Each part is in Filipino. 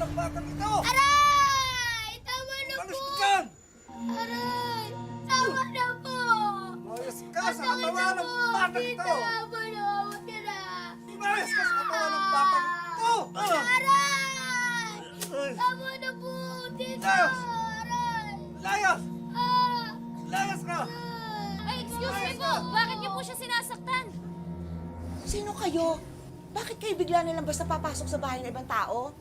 ang batang ito! Aray! Tama na Umalis po! ka dyan! Aray! Tama na po! Umayos ka sa katawan ng batang ito! Tama na! Huwag ka na! Umayos ka sa katawan ng batang ito! Aray! Ay. Tama na po! Tito! Layas! Aray! Layas! Ah! Layas ka! Ay, excuse me po! Bakit niyo po siya sinasaktan? Sino kayo? Bakit kayo bigla na lang basta papasok sa bahay ng ibang tao?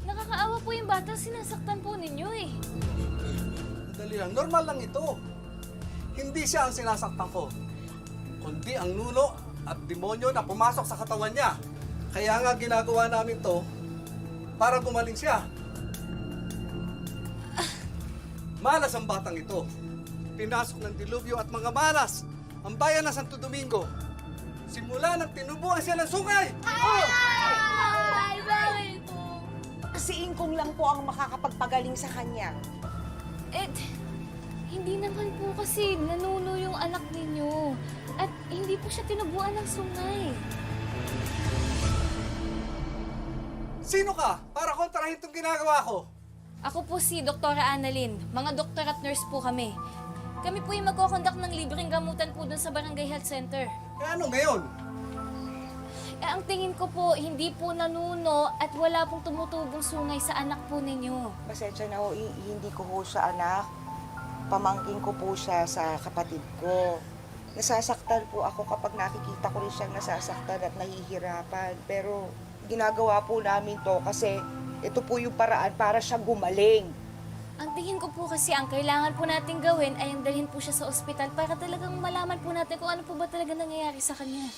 Nakakaawa po yung bata. Sinasaktan po ninyo eh. Dali lang, normal lang ito. Hindi siya ang sinasaktan ko, kundi ang nuno at demonyo na pumasok sa katawan niya. Kaya nga ginagawa namin to para gumaling siya. Malas ang batang ito. Pinasok ng dilubyo at mga malas ang bayan ng Santo Domingo. Simula nang tinubuan siya ng sungay! Ay, bakit po? Si Ingkong lang po ang makakapagpagaling sa kanya. Eh, hindi naman po kasi nanuno yung anak ninyo. At hindi po siya tinubuan ng sungay. Sino ka? Para kontrahin itong ginagawa ko. Ako po si Dr. Annalyn. Mga doktor at nurse po kami. Kami po yung magkoconduct ng libreng gamutan po dun sa Barangay Health Center. Eh ano ngayon? Eh, ang tingin ko po, hindi po nanuno at wala pong tumutubong sungay sa anak po ninyo. Pasensya na ho, hindi ko ho siya anak. Pamangkin ko po siya sa kapatid ko. Nasasaktan po ako kapag nakikita ko rin siyang nasasaktan at nahihirapan. Pero ginagawa po namin to kasi ito po yung paraan para siya gumaling. Ang tingin ko po kasi ang kailangan po natin gawin ay ang dalhin po siya sa ospital para talagang malaman po natin kung ano po ba talaga nangyayari sa kanya.